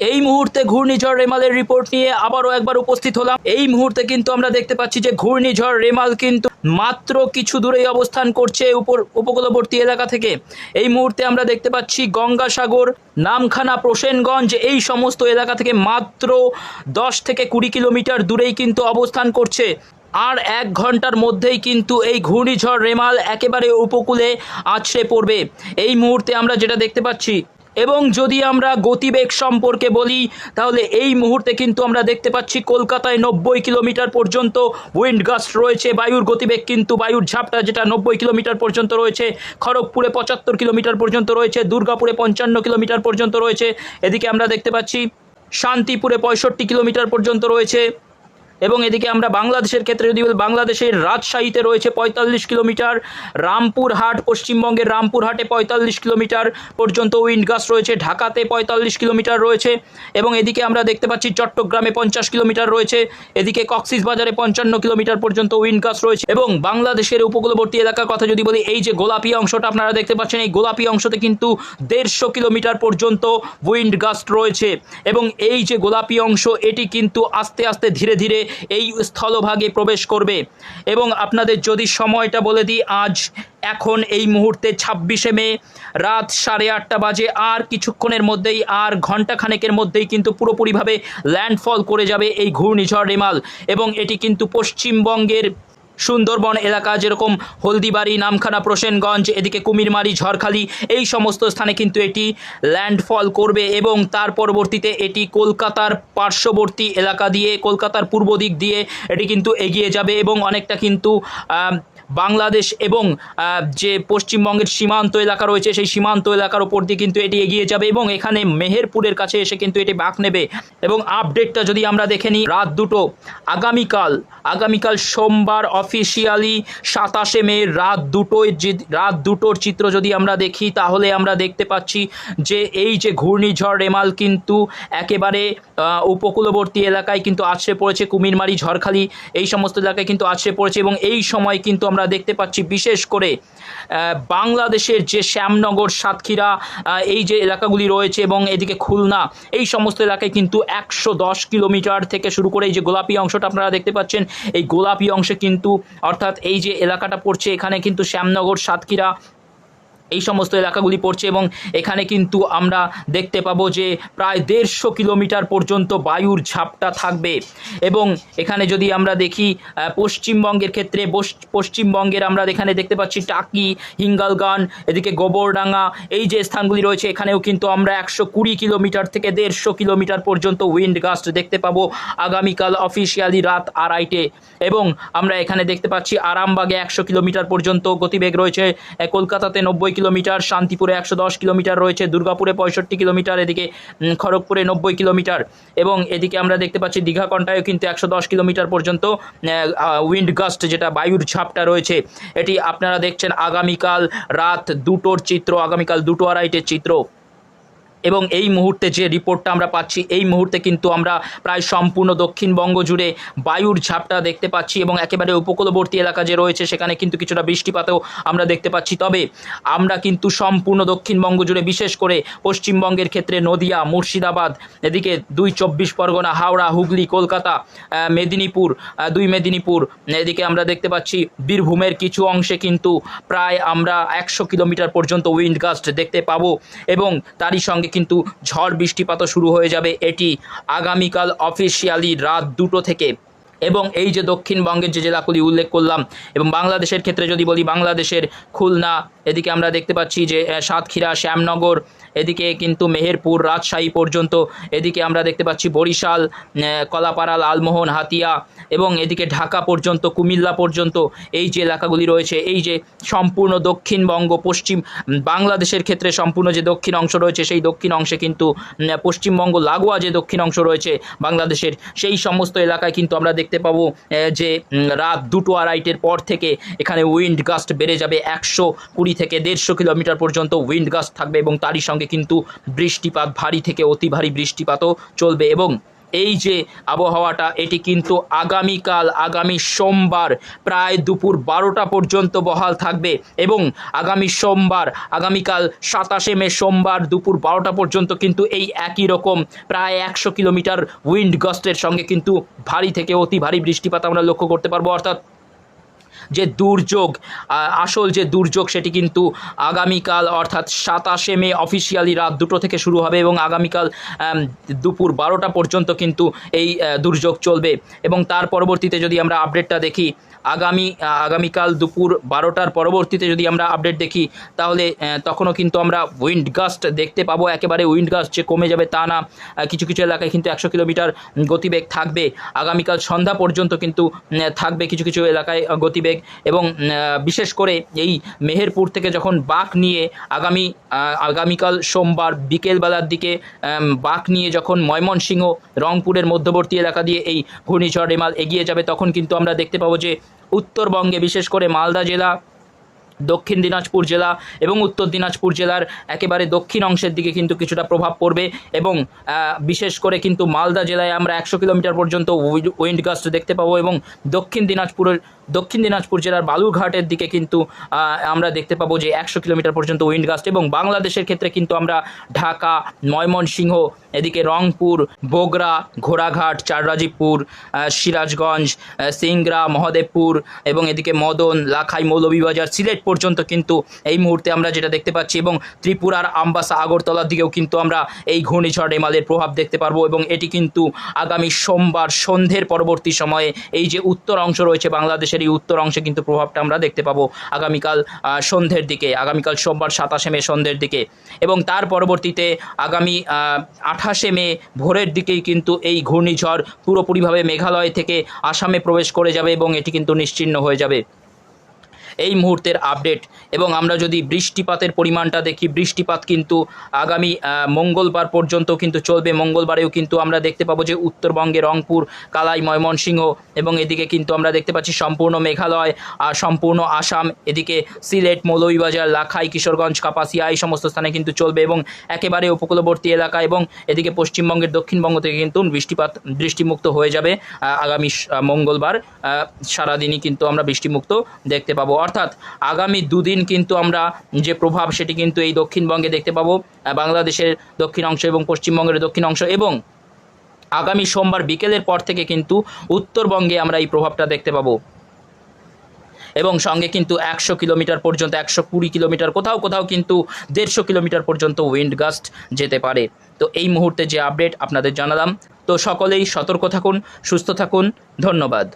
এই মুহূর্তে ঘূর্ণিঝড় রেমালের রিপোর্ট নিয়ে আবারও একবার উপস্থিত হলাম। এই মুহূর্তে কিন্তু আমরা দেখতে পাচ্ছি যে ঘূর্ণিঝড় রেমাল কিন্তু মাত্র কিছু দূরেই অবস্থান করছে উপকূলবর্তী এলাকা থেকে। এই মুহূর্তে আমরা দেখতে পাচ্ছি গঙ্গাসাগর, নামখানা, প্রসেনগঞ্জ এই সমস্ত এলাকা থেকে মাত্র 10 থেকে 20 কিলোমিটার দূরেই কিন্তু অবস্থান করছে। আর 1 ঘন্টার মধ্যেই কিন্তু এই ঘূর্ণিঝড় রেমাল একেবারে উপকূলে আছড়ে পড়বে এই মুহূর্তে আমরা যেটা দেখতে পাচ্ছি। এবং যদি আমরা গতিবেগ সম্পর্কে বলি তাহলে এই মুহূর্তে কিন্তু আমরা দেখতে পাচ্ছি কলকাতায় 90 কিলোমিটার পর্যন্ত উইন্ড গাস্ট রয়েছে। বায়ুর গতিবেগ কিন্তু বায়ুর ঝাপটা যেটা 90 কিলোমিটার পর্যন্ত রয়েছে, খড়গপুরে 75 কিলোমিটার পর্যন্ত রয়েছে, দুর্গাপুরে 55 কিলোমিটার পর্যন্ত রয়েছে। এদিকে আমরা দেখতে পাচ্ছি শান্তিপুরে 65 কিলোমিটার পর্যন্ত রয়েছে। এবং এদিকে আমরা বাংলাদেশের ক্ষেত্রে যদি বলি, বাংলাদেশের রাজশাহীতে রয়েছে 45 কিলোমিটার, রামপুরহাট, পশ্চিমবঙ্গের রামপুরহাটে 45 কিলোমিটার পর্যন্ত উইন্ড গাস্ট রয়েছে, ঢাকাতে 45 কিলোমিটার রয়েছে। এবং এদিকে আমরা দেখতে পাচ্ছি চট্টগ্রামে 50 কিলোমিটার রয়েছে, এদিকে কক্সবাজারে 55 কিলোমিটার পর্যন্ত উইন্ড গাস্ট রয়েছে। এবং বাংলাদেশের উপকূলবর্তী এলাকার কথা যদি বলি, এই যে গোলাপি অংশটা আপনারা দেখতে পাচ্ছেন, এই গোলাপি অংশতে কিন্তু 150 কিলোমিটার পর্যন্ত উইন্ড গাস্ট রয়েছে। এবং এই যে গোলাপি অংশ এটি কিন্তু আস্তে আস্তে ধীরে ধীরে এই স্থলভাগে প্রবেশ করবে। এবং আপনাদের যদি সময়টা বলে দিই, আজ এখন এই মুহূর্তে 26শে মে রাত 8:30 বাজে। আর কিছুক্ষণের মধ্যেই, আর ঘণ্টাখানেকের মধ্যেই কিন্তু পুরোপুরিভাবে ল্যান্ডফল করে যাবে এই ঘূর্ণিঝড় রেমাল। এবং এটি কিন্তু পশ্চিমবঙ্গের সুন্দরবন এলাকা, যেরকম হলদিবাড়ি, নামখানা, প্রসেনগঞ্জ, এদিকে কুমিরমারি, ঝড়খালি এই সমস্ত স্থানে কিন্তু এটি ল্যান্ডফল করবে। এবং তার পরবর্তীতে এটি কলকাতার পার্শ্ববর্তী এলাকা দিয়ে, কলকাতার পূর্ব দিক দিয়ে এটি কিন্তু এগিয়ে যাবে এবং অনেকটা কিন্তু বাংলাদেশ এবং যে পশ্চিমবঙ্গের সীমান্ত এলাকা রয়েছে সেই সীমান্ত এলাকার ওপর দিয়ে কিন্তু এটি এগিয়ে যাবে এবং এখানে মেহেরপুরের কাছে এসে কিন্তু এটি বাঁক নেবে। এবং আপডেটটা যদি আমরা দেখে নিই, রাত 2টো, আগামীকাল সোমবার অফিসিয়ালি 27শে মে রাত 2টোর চিত্র যদি আমরা দেখি তাহলে আমরা দেখতে পাচ্ছি যে এই যে ঘূর্ণিঝড় রেমাল কিন্তু একেবারে উপকূলবর্তী এলাকায় কিন্তু আছড়ে পড়েছে, কুমিরমারি, ঝড়খালি এই সমস্ত এলাকায় কিন্তু আছড়ে পড়েছে। এবং এই সময় কিন্তু আমরা দেখতে পাচ্ছি বিশেষ করে বাংলাদেশের যে শ্যামনগর, সাতক্ষীরা এই যে এলাকাগুলি রয়েছে এবং এদিকে খুলনা এই সমস্ত এলাকায় কিন্তু 110 কিলোমিটার থেকে শুরু করে এই যে গোলাপি অংশটা আপনারা দেখতে পাচ্ছেন, এই গোলাপি অংশে কিন্তু অর্থাৎ এই যে এলাকাটা পড়ছে এখানে কিন্তু শ্যামনগর, সাতক্ষীরা এই সমস্ত এলাকাগুলি পড়ছে। এবং এখানে কিন্তু আমরা দেখতে পাবো যে প্রায় 150 কিলোমিটার পর্যন্ত বায়ুর ঝাপটা থাকবে। এবং এখানে যদি আমরা দেখি পশ্চিমবঙ্গের ক্ষেত্রে, পশ্চিমবঙ্গের আমরা এখানে দেখতে পাচ্ছি টাকি, হিঙ্গলগঞ্জ, এদিকে গোবরডাঙ্গা এই যে স্থানগুলি রয়েছে এখানেও কিন্তু আমরা 120 কিলোমিটার থেকে 150 কিলোমিটার পর্যন্ত উইন্ড গাস্ট দেখতে পাবো আগামীকাল অফিসিয়ালি রাত 2:30-টে। এবং আমরা এখানে দেখতে পাচ্ছি আরামবাগে 100 কিলোমিটার পর্যন্ত গতিবেগ রয়েছে, কলকাতাতে 90 কিলোমিটার, শান্তিপুরে 110 কিলোমিটার রয়েছে, দুর্গাপুরে 65 কিলোমিটার, এদিকে খড়গপুরে 90 কিলোমিটার। এবং এদিকে আমরা দেখতে পাচ্ছি দীঘাকণ্ঠায়ও কিন্তু 110 কিলোমিটার পর্যন্ত উইন্ড গাস্ট যেটা বায়ুর ঝাপটা রয়েছে। এটি আপনারা দেখছেন আগামীকাল রাত 2টোর চিত্র, আগামীকাল 2টো 2:30-টের চিত্র। এবং এই মুহূর্তে যে রিপোর্টটা আমরা পাচ্ছি, এই মুহূর্তে কিন্তু আমরা প্রায় সম্পূর্ণ দক্ষিণবঙ্গ জুড়ে বায়ুর ঝাপটা দেখতে পাচ্ছি এবং একেবারে উপকূলবর্তী এলাকা যে রয়েছে সেখানে কিন্তু কিছুটা বৃষ্টিপাতও আমরা দেখতে পাচ্ছি। তবে আমরা কিন্তু সম্পূর্ণ দক্ষিণবঙ্গ জুড়ে, বিশেষ করে পশ্চিমবঙ্গের ক্ষেত্রে নদিয়া, মুর্শিদাবাদ, এদিকে 2 24 পরগনা, হাওড়া, হুগলি, কলকাতা, মেদিনীপুর, 2 মেদিনীপুর, এদিকে আমরা দেখতে পাচ্ছি বীরভূমের কিছু অংশে কিন্তু প্রায় আমরা 100 কিলোমিটার পর্যন্ত উইন্ড গাস্ট দেখতে পাবো। এবং তারই সঙ্গে কিন্তু ঝড় বৃষ্টিপাতও শুরু হয়ে যাবে এটি আগামীকাল অফিসিয়ালি রাত 2টো থেকে। এবং এই যে দক্ষিণবঙ্গের যে জেলাগুলি উল্লেখ করলাম, এবং বাংলাদেশের ক্ষেত্রে যদি বলি, বাংলাদেশের খুলনা, এদিকে আমরা দেখতে পাচ্ছি যে সাতক্ষীরা, শ্যামনগর, এদিকে কিন্তু মেহেরপুর, রাজশাহী পর্যন্ত, এদিকে আমরা দেখতে পাচ্ছি বরিশাল, কলাপাড়া, লালমোহন, হাতিয়া, এবং এদিকে ঢাকা পর্যন্ত, কুমিল্লা পর্যন্ত এই যে এলাকাগুলি রয়েছে, এই যে সম্পূর্ণ দক্ষিণবঙ্গ, পশ্চিম বাংলাদেশের ক্ষেত্রে সম্পূর্ণ যে দক্ষিণ অংশ রয়েছে সেই দক্ষিণ অংশে কিন্তু পশ্চিমবঙ্গ লাগোয়া যে দক্ষিণ অংশ রয়েছে বাংলাদেশের, সেই সমস্ত এলাকায় কিন্তু আমরা দেখতে পাবো যে রাত 2টো 2:30-টের পর থেকে এখানে উইন্ড গাস্ট বেড়ে যাবে, 120 থেকে 150 কিলোমিটার পর্যন্ত উইন্ড গাস্ট থাকবে। এবং তারই সঙ্গে কিন্তু বৃষ্টিপাত, ভারী থেকে অতি ভারী বৃষ্টিপাতও চলবে। এবং এই যে আবহাওয়াটা এটি কিন্তু আগামীকাল আগামী সোমবার প্রায় দুপুর 12টা পর্যন্ত বহাল থাকবে এবং আগামী সোমবার আগামীকাল 27শে মে সোমবার দুপুর 12টা পর্যন্ত কিন্তু এই একই রকম প্রায় 100 কিলোমিটার উইন্ড গস্টের সঙ্গে কিন্তু ভারী থেকে অতি ভারী বৃষ্টিপাত আমরা লক্ষ্য করতে পারবো। অর্থাৎ যে দুর্যোগ, আসল যে দুর্যোগ সেটি কিন্তু আগামীকাল অর্থাৎ 27শে মে অফিসিয়ালি রাত 2টো থেকে শুরু হবে এবং আগামীকাল দুপুর 12টা পর্যন্ত কিন্তু এই দুর্যোগ চলবে। এবং তার পরবর্তীতে যদি আমরা আপডেটটা দেখি, আগামীকাল দুপুর 12টার পরবর্তীতে যদি আমরা আপডেট দেখি তাহলে তখনও কিন্তু আমরা উইন্ড গাস্ট দেখতে পাবো। একেবারে উইন্ড গাস্ট যে কমে যাবে তা না, কিছু কিছু এলাকায় কিন্তু 100 কিলোমিটার গতিবেগ থাকবে। আগামীকাল সন্ধ্যা পর্যন্ত কিন্তু থাকবে কিছু কিছু এলাকায় গতিবেগ। এবং বিশেষ করে এই মেহেরপুর থেকে যখন বাঁক নিয়ে আগামীকাল সোমবার বিকেলবেলার দিকে বাঁক নিয়ে যখন ময়মনসিংহ রংপুরের মধ্যবর্তী এলাকা দিয়ে এই ঘূর্ণিঝড় রেমাল এগিয়ে যাবে, তখন কিন্তু আমরা দেখতে পাবো যে উত্তরবঙ্গে বিশেষ করে মালদা জেলা, দক্ষিণ দিনাজপুর জেলা এবং উত্তর দিনাজপুর জেলার একেবারে দক্ষিণ অংশের দিকে কিন্তু কিছুটা প্রভাব পড়বে। এবং বিশেষ করে কিন্তু মালদা জেলায় আমরা 100 কিলোমিটার পর্যন্ত উইন্ড গাস্ট দেখতে পাবো এবং দক্ষিণ দিনাজপুর জেলার বালুরঘাটের দিকে কিন্তু আমরা দেখতে পাবো যে 100 কিলোমিটার পর্যন্ত উইন্ড গাস্ট। এবং বাংলাদেশের ক্ষেত্রে কিন্তু আমরা ঢাকা, ময়মনসিংহ, এদিকে রংপুর, বগুড়া, ঘোড়াঘাট, চাররাজীবপুর, সিরাজগঞ্জ, সিংড়া, মহদেবপুর এবং এদিকে মদন, লাখাই, মৌলভীবাজার, সিলেট পর্যন্ত কিন্তু এই মুহূর্তে আমরা যেটা দেখতে পাচ্ছি। এবং ত্রিপুরার আমবাসা, আগরতলার দিকেও কিন্তু আমরা এই ঘূর্ণিঝড় রেমালের প্রভাব দেখতে পারবো। এবং এটি কিন্তু আগামী সোমবার সন্ধ্যের পরবর্তী সময়ে এই যে উত্তর অংশ রয়েছে বাংলাদেশের, এই উত্তর অংশে কিন্তু প্রভাবটা আমরা দেখতে পাবো আগামীকাল সন্ধ্যের দিকে, আগামীকাল সোমবার 27শে মে সন্ধ্যের দিকে। এবং তার পরবর্তীতে আগামী 28শে মে ভোরের দিকেই কিন্তু এই ঘূর্ণিঝড় পুরোপুরিভাবে মেঘালয় থেকে আসামে প্রবেশ করে যাবে এবং এটি কিন্তু নিশ্চিহ্ন হয়ে যাবে। এই মুহূর্তের আপডেট। এবং আমরা যদি বৃষ্টিপাতের পরিমাণটা দেখি, বৃষ্টিপাত কিন্তু আগামী মঙ্গলবার পর্যন্ত কিন্তু চলবে। মঙ্গলবারেও কিন্তু আমরা দেখতে পাবো যে উত্তরবঙ্গে রংপুর, কালাই, ময়মনসিংহ এবং এদিকে কিন্তু আমরা দেখতে পাচ্ছি সম্পূর্ণ মেঘালয় আর সম্পূর্ণ আসাম, এদিকে সিলেট, মৌলভীবাজার, লাখাই, কিশোরগঞ্জ, কাপাসিয়া এই সমস্ত স্থানে কিন্তু চলবে। এবং একেবারে উপকূলবর্তী এলাকা এবং এদিকে পশ্চিমবঙ্গের দক্ষিণবঙ্গ থেকে কিন্তু বৃষ্টিমুক্ত হয়ে যাবে আগামী মঙ্গলবার। সারাদিনই কিন্তু আমরা বৃষ্টিমুক্ত দেখতে পাবো। অর্থাৎ আগামী দুদিন কিন্তু আমরা যে প্রভাব সেটি কিন্তু এই দক্ষিণবঙ্গে দেখতে পাবো, বাংলাদেশের দক্ষিণ অংশ এবং পশ্চিমবঙ্গের দক্ষিণ অংশ। এবং আগামী সোমবার বিকেলের পর থেকে কিন্তু উত্তরবঙ্গে আমরা এই প্রভাবটা দেখতে পাবো। এবং সঙ্গে কিন্তু 100 কিলোমিটার পর্যন্ত, 120 কিলোমিটার, কোথাও কোথাও কিন্তু 150 কিলোমিটার পর্যন্ত উইন্ড গাস্ট যেতে পারে। তো এই মুহূর্তে যে আপডেট আপনাদের জানালাম। তো সকলেই সতর্ক থাকুন, সুস্থ থাকুন, ধন্যবাদ।